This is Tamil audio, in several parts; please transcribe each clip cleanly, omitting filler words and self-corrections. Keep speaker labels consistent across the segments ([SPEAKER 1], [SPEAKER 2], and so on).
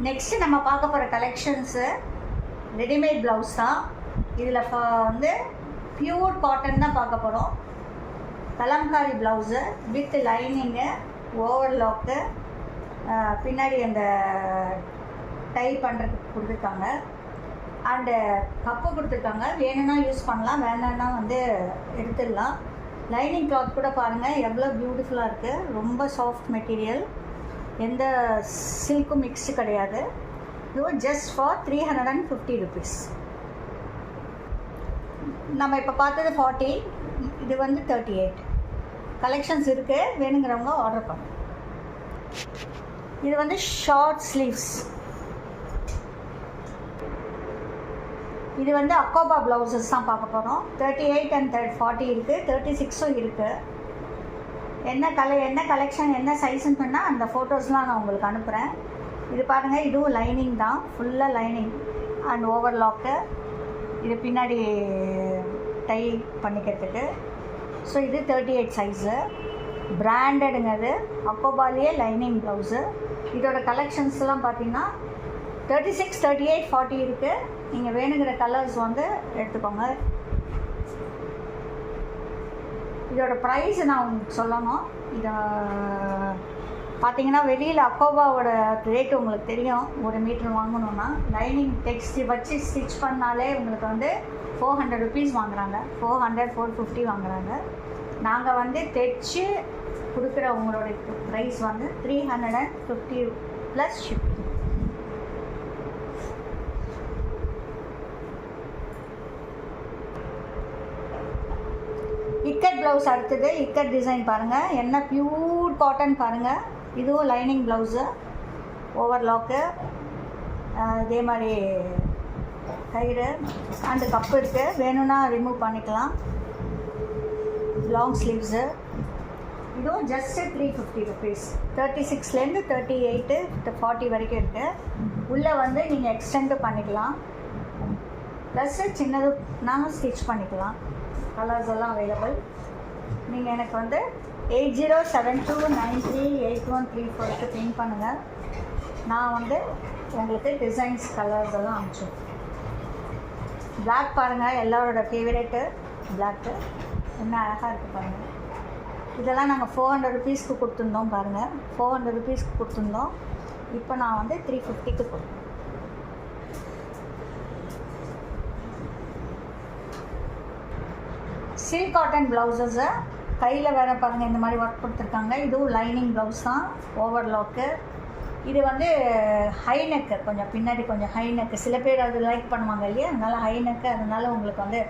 [SPEAKER 1] நெக்ஸ்ட்டு நம்ம பார்க்க போகிற கலெக்ஷன்ஸு ரெடிமேட் ப்ளவுஸ் தான். இதில் வந்து பியூர் காட்டன் தான் பார்க்க போகிறோம். Kalamkari blouse with lining, overlock, பின்னாடி அந்த டை பண்ணுறதுக்கு கொடுத்துருக்காங்க. அண்டு கப்பு கொடுத்துருக்காங்க. வேணும்னா யூஸ் பண்ணலாம், வேணும்னா வந்து எடுத்துடலாம். லைனிங் கிளாத் கூட பாருங்கள் எவ்வளோ பியூட்டிஃபுல்லாக இருக்குது. ரொம்ப சாஃப்ட் மெட்டீரியல், எந்த சில்க்கும் மிக்ஸ்டு கிடையாது. இது ஜஸ்ட் ஃபார் 350 rupees. நம்ம இப்போ பார்த்தது 40, இது வந்து 38. கலெக்ஷன்ஸ் இருக்குது, வேணுங்கிறவங்க ஆர்டர் பண்ணுங்க. இது வந்து ஷார்ட் ஸ்லீவ்ஸ். இது வந்து அக்கோபா ப்ளவுசஸ் தான் பார்க்க போகிறோம். 38 and 40 இருக்குது, 36ம் இருக்குது. என்ன கலெக்ஷன் என்ன சைஸுன்னு சொன்னால் அந்த ஃபோட்டோஸ்லாம் நான் உங்களுக்கு அனுப்புகிறேன். இது பாருங்கள், இதுவும் லைனிங் தான், ஃபுல்லாக லைனிங் அண்ட் ஓவர்லாக்கு. இது பின்னாடி டை பண்ணிக்கிறதுக்கு. ஸோ இது 38 சைஸு, பிராண்டடுங்க. அது அக்கோபாலேயே லைனிங் ப்ளவுஸு. இதோட கலெக்ஷன்ஸ்லாம் பார்த்தீங்கன்னா 36, 38, 40 இருக்குது. நீங்கள் வேணுங்கிற கலர்ஸ் வந்து எடுத்துக்கோங்க. இதோட ப்ரைஸ் நான் உங்களுக்கு சொல்லணும். இதை பார்த்தீங்கன்னா வெளியில் அக்கோபாவோட ரேட்டு உங்களுக்கு தெரியும். 1 மீட்டர் வாங்கணுன்னா லைனிங் டெக்ஸ்ட் வச்சு ஸ்டிச் பண்ணாலே உங்களுக்கு வந்து 400 rupees வாங்குகிறாங்க. 400, 450 வாங்குகிறாங்க. நாங்கள் வந்து தைச்சு கொடுக்குற உங்களோட ப்ரைஸ் வந்து 350 ப்ளஸ் ஷிப்பிங். இக்கட் ப்ளவுஸ் அடுத்தது. இக்கட் டிசைன் பாருங்கள், என்ன பியூர் காட்டன் பாருங்கள். இதுவும் லைனிங் ப்ளவுஸு, ஓவர்லாக்கு, இதே மாதிரி கயிறு அண்டு கப்பு இருக்குது. வேணும்னா ரிமூவ் பண்ணிக்கலாம். Long sleeves. இதுவும் ஜஸ்ட்டு 350 rupees. 36லேருந்து 38, 40 வரைக்கும் இருக்குது. உள்ளே வந்து நீங்கள் எக்ஸ்டெண்டு பண்ணிக்கலாம், ப்ளஸ்ஸு சின்னது நாங்கள் ஸ்டிச் பண்ணிக்கலாம். கலர்ஸ் எல்லாம் அவைலபிள். நீங்கள் எனக்கு வந்து 8072938134க்கு பின் பண்ணுங்கள். நான் வந்து உங்களுக்கு டிசைன்ஸ் கலர்ஸ் எல்லாம் அனுப்பிச்சோம். பிளாக் பாருங்கள், எல்லாரோட ஃபேவரேட்டு பிளாக்கு. என்ன அழகாக இருக்குது பாருங்கள். இதெல்லாம் நாங்கள் 400 rupeesக்கு கொடுத்துருந்தோம் பாருங்கள். 400 rupeesக்கு கொடுத்துருந்தோம். இப்போ நான் வந்து 350க்கு கொடுத்தேன். சில்க் காட்டன் ப்ளவுஸஸை கையில் வேறு பாருங்கள், இந்த மாதிரி ஒர்க் கொடுத்துருக்காங்க. இதுவும் லைனிங் ப்ளவுஸ் தான், ஓவர்லாக்கு. இது வந்து ஹை நெக்கு, கொஞ்சம் பின்னாடி கொஞ்சம் ஹை நெக்கு. சில பேர் அது லைக் பண்ணுவாங்க இல்லையா, அதனால் ஹை நெக்கு. அதனால் உங்களுக்கு வந்து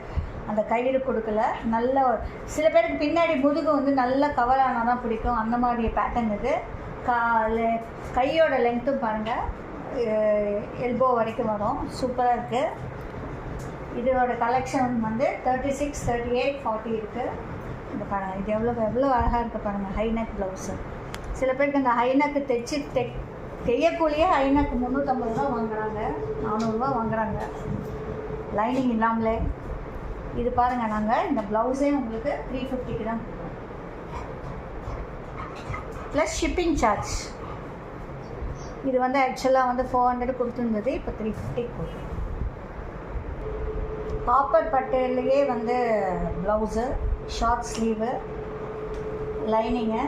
[SPEAKER 1] அந்த கயிறு கொடுக்கல. நல்ல சில பேருக்கு பின்னாடி முதுகு வந்து நல்ல கவர் ஆனால் தான் பிடிக்கும். அந்த மாதிரி பேட்டர்ன் இது. கையோட லென்த்தும் பாருங்கள், எல்போ வரைக்கும் வரும். சூப்பராக இருக்குது. இதோட கலெக்ஷன் வந்து 36, 38, 40 இருக்குது. இந்த பாருங்கள், இது எவ்வளோ அழகாக இருக்குது பாருங்கள். High neck blouse. சில பேருக்கு இந்த ஹைநெக்கு தைச்சி தையக்கூலியே ஹைநெக் 350 ரூபா வாங்குகிறாங்க, 400 ரூபா வாங்குகிறாங்க லைனிங் இல்லாமலே. இது பாருங்கள், நாங்கள் இந்த ப்ளவுஸே உங்களுக்கு 350க்கு தான், ப்ளஸ் ஷிப்பிங் சார்ஜ். இது வந்து ஆக்சுவலாக வந்து 400 கொடுத்துருந்தது, இப்போ 350 கொடுத்து. காப்பர் பட்டையிலேயே வந்து blouse, short sleeve, lining,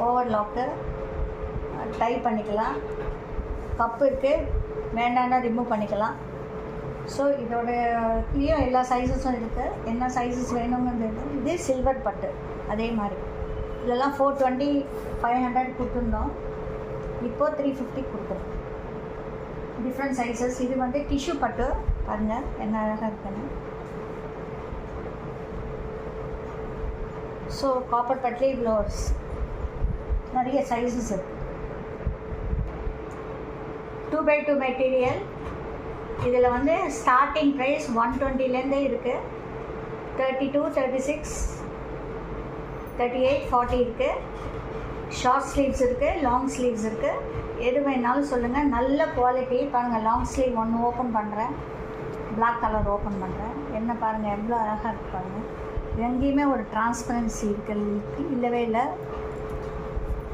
[SPEAKER 1] overlock, tie பண்ணிக்கலாம். கப்பு இருக்குது, வேண்டாம்னா ரிமூவ் பண்ணிக்கலாம். ஸோ இதோட இதுலேயும் எல்லா சைஸஸும் இருக்குது. என்ன சைஸஸ் வேணுங்கிறது. இது சில்வர் பட்டு அதே மாதிரி. இதெல்லாம் 420, 500 கொடுத்துருந்தோம். இப்போது 350 கொடுக்குறோம். Different sizes. இது வந்து டிஷ்யூ பட்டு பாருங்கள், என்ன அழகாக இருக்குன்னு. ஸோ காப்பர் பட்டிலே இவ்வளோ நிறைய சைஸஸ் இருக்குது. 2x2 material. இதில் வந்து ஸ்டார்டிங் ப்ரைஸ் 120லேருந்தே இருக்குது. 32, 36, 38, 40 இருக்குது. ஷார்ட் ஸ்லீவ்ஸ் இருக்குது, லாங் ஸ்லீவ்ஸ் இருக்குது. எது வேணாலும் சொல்லுங்கள். நல்ல குவாலிட்டி பாருங்கள். லாங் ஸ்லீவ் ஒன்று ஓப்பன் பண்ணுறேன், பிளாக் கலர் ஓப்பன் பண்ணுறேன். என்ன பாருங்கள், எவ்வளோ அழகாக இருக்குது பாருங்கள். எங்கேயுமே ஒரு டிரான்ஸ்பரன்சி இல்லவே இல்லை.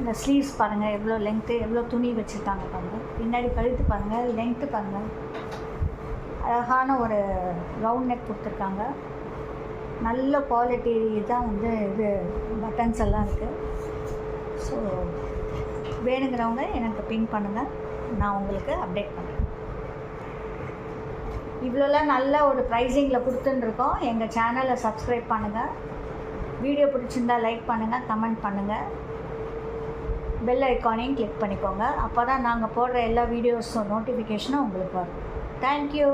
[SPEAKER 1] இந்த ஸ்லீவ்ஸ் பாருங்கள் எவ்வளோ லென்த்து, எவ்வளோ துணி வச்சுருக்காங்க பாருங்கள். பின்னாடி கழுத்து பாருங்கள், லென்த்து பாருங்கள். அழகான ஒரு ரவுண்ட் நெக் கொடுத்துருக்காங்க. நல்ல குவாலிட்டி தான் வந்து இது பட்டன்ஸ் எல்லாம் இருக்குது. ஸோ வேணுங்கிறவங்க எனக்கு பின் பண்ணுங்கள், நான் உங்களுக்கு அப்டேட் பண்ணுறேன். இவ்வளோலாம் நல்ல ஒரு ப்ரைஸிங்கில் கொடுத்துட்டுருக்கோம். எங்கள் சேனலை சப்ஸ்கிரைப் பண்ணுங்கள். வீடியோ பிடிச்சிருந்தா லைக் பண்ணுங்கள், கமெண்ட் பண்ணுங்கள். பெல் ஐக்கானையும் கிளிக் பண்ணிக்கோங்க. அப்போ தான் நாங்கள் போடுற எல்லா வீடியோஸும் நோட்டிஃபிகேஷனும் உங்களுக்கு வரும். தேங்க்யூ.